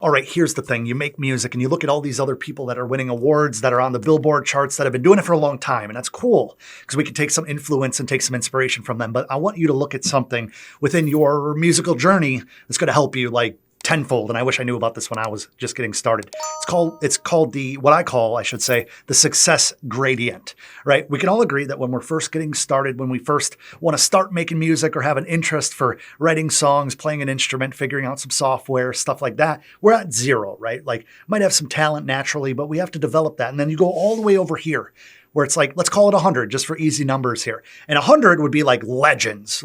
All right, here's the thing. You make music and you look at all these other people that are winning awards, that are on the Billboard charts, that have been doing it for a long time. And that's cool because we can take some influence and take some inspiration from them. But I want you to look at something within your musical journey that's going to help you like tenfold. And I wish I knew about this when I was just getting started. It's called what I call, I should say, the success gradient, right? We can all agree that when we're first getting started, when we first want to start making music or have an interest for writing songs, playing an instrument, figuring out some software, stuff like that, we're at zero, right? Like might have some talent naturally, but we have to develop that. And then you go all the way over here where it's like, let's call it 100 just for easy numbers here. And 100 would be like legends,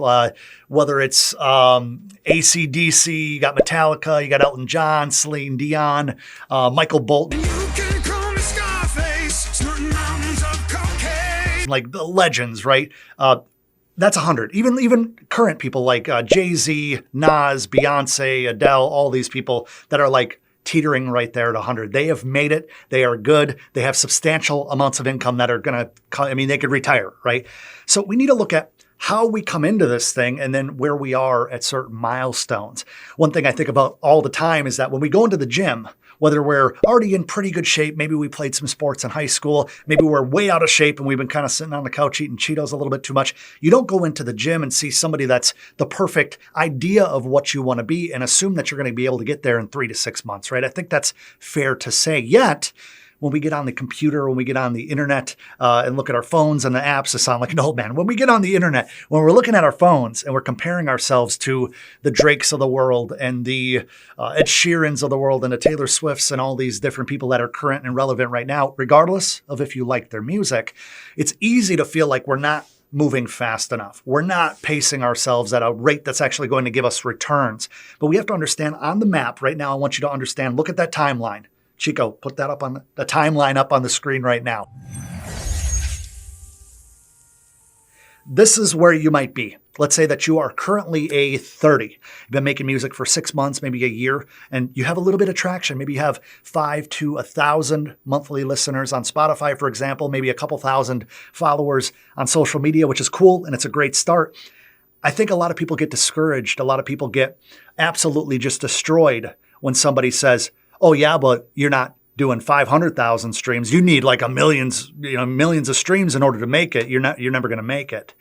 whether it's AC/DC, you got Metallica, you got Elton John, Celine Dion, Michael Bolton. You can call me Scarface, snorting mountains of cocaine. Like the legends, right? That's 100. Even current people like Jay-Z, Nas, Beyonce, Adele, all these people that are like teetering right there at 100. They have made it. They are good. They have substantial amounts of income that are going to, they could retire, right? So we need to look at how we come into this thing and then where we are at certain milestones. One thing I think about all the time is that when we go into the gym, whether we're already in pretty good shape, maybe we played some sports in high school, maybe we're way out of shape and we've been kind of sitting on the couch eating Cheetos a little bit too much. You don't go into the gym and see somebody that's the perfect idea of what you want to be and assume that you're going to be able to get there in 3 to 6 months, right? I think that's fair to say. Yet, when we get on the computer, when we get on the internet and look at our phones and the apps to sound like an old man. When we get on the internet, when we're looking at our phones and we're comparing ourselves to the Drakes of the world and the Ed Sheerans of the world and the Taylor Swifts and all these different people that are current and relevant right now, regardless of if you like their music, it's easy to feel like we're not moving fast enough. We're not pacing ourselves at a rate that's actually going to give us returns. But we have to understand on the map right now, I want you to understand, look at that timeline. Chico, put that up on the timeline up on the screen right now. This is where you might be. Let's say that you are currently a 30. You've been making music for 6 months, maybe a year, and you have a little bit of traction. Maybe you have 5 to 1,000 monthly listeners on Spotify, for example, maybe a couple thousand followers on social media, which is cool, and it's a great start. I think a lot of people get discouraged. A lot of people get absolutely just destroyed when somebody says, oh yeah, but you're not doing 500,000 streams. You need like millions of streams in order to make it. You're never going to make it.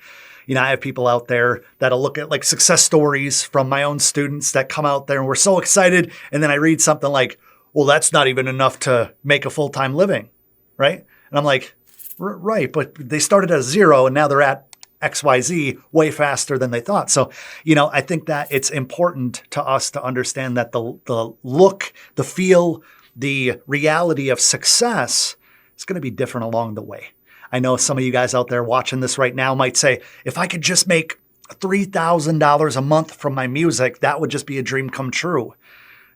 I have people out there that'll look at like success stories from my own students that come out there and we're so excited. And then I read something like, well, that's not even enough to make a full-time living, right? And I'm like, right, but they started at 0 and now they're at XYZ way faster than they thought. So, I think that it's important to us to understand that the look, the feel, the reality of success is going to be different along the way. I know some of you guys out there watching this right now might say, if I could just make $3,000 a month from my music, that would just be a dream come true.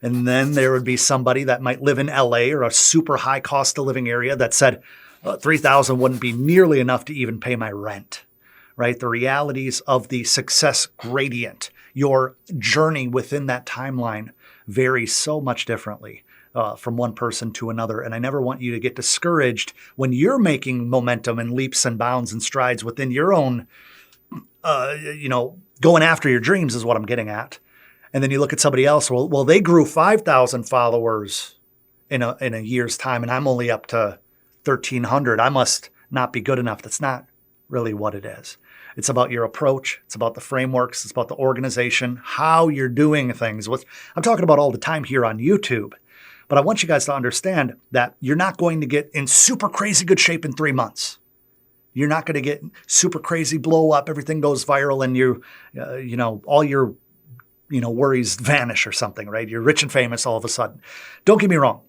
And then there would be somebody that might live in LA or a super high cost of living area that said, $3,000 wouldn't be nearly enough to even pay my rent. Right? The realities of the success gradient, your journey within that timeline varies so much differently from one person to another. And I never want you to get discouraged when you're making momentum and leaps and bounds and strides within your own, going after your dreams is what I'm getting at. And then you look at somebody else, well, they grew 5,000 followers in a year's time, and I'm only up to 1,300. I must not be good enough. That's not really what it is. It's about your approach. It's about the frameworks. It's about the organization, how you're doing things. What I'm talking about all the time here on YouTube. But I want you guys to understand that you're not going to get in super crazy good shape in 3 months. You're not going to get super crazy blow up. Everything goes viral and all your, worries vanish or something, right? You're rich and famous all of a sudden. Don't get me wrong.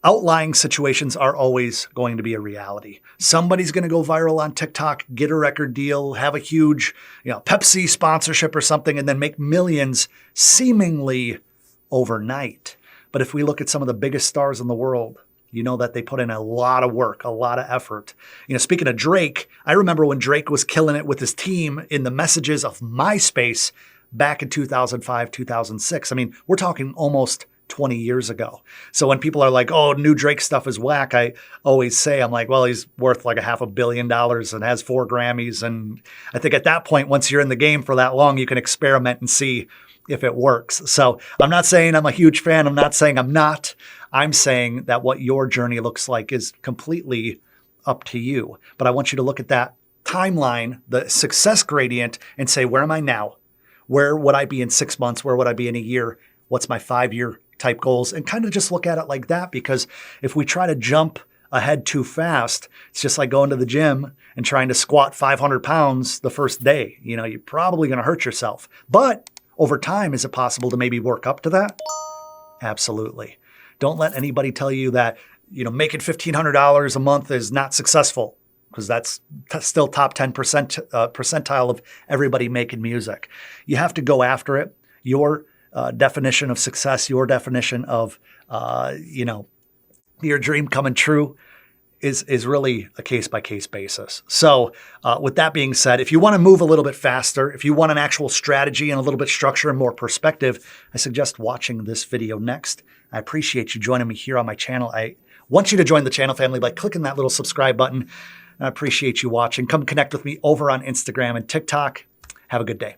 Outlying situations are always going to be a reality. Somebody's going to go viral on TikTok, get a record deal, have a huge, Pepsi sponsorship or something, and then make millions seemingly overnight. But if we look at some of the biggest stars in the world, you know that they put in a lot of work, a lot of effort. Speaking of Drake, I remember when Drake was killing it with his team in the messages of MySpace back in 2005, 2006. We're talking almost 20 years ago. So when people are like, oh, new Drake stuff is whack, I always say, I'm like, well, he's worth like $500 million and has 4 Grammys. And I think at that point, once you're in the game for that long, you can experiment and see if it works. So I'm not saying I'm a huge fan. I'm not saying I'm not. I'm saying that what your journey looks like is completely up to you. But I want you to look at that timeline, the success gradient, and say, where am I now? Where would I be in 6 months? Where would I be in a year? What's my 5-year type goals? And kind of just look at it like that, because if we try to jump ahead too fast, it's just like going to the gym and trying to squat 500 pounds the first day. You're probably going to hurt yourself. But over time, is it possible to maybe work up to that? Absolutely. Don't let anybody tell you that, making $1,500 a month is not successful, because that's still top 10% percentile of everybody making music. You have to go after it. Your definition of success, your definition of, your dream coming true is really a case-by-case basis. So with that being said, if you want to move a little bit faster, if you want an actual strategy and a little bit structure and more perspective, I suggest watching this video next. I appreciate you joining me here on my channel. I want you to join the channel family by clicking that little subscribe button. I appreciate you watching. Come connect with me over on Instagram and TikTok. Have a good day.